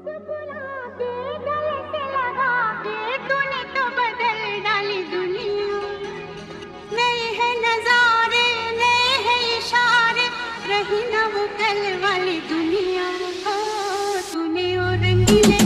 मुस्कुरा के गले से लगा के तूने तो बदल डाली दुनिया। नए हैं नजारे, नए हैं इशारे, रही ना वो कल वाली दुनिया। ओ तूने और रंगीले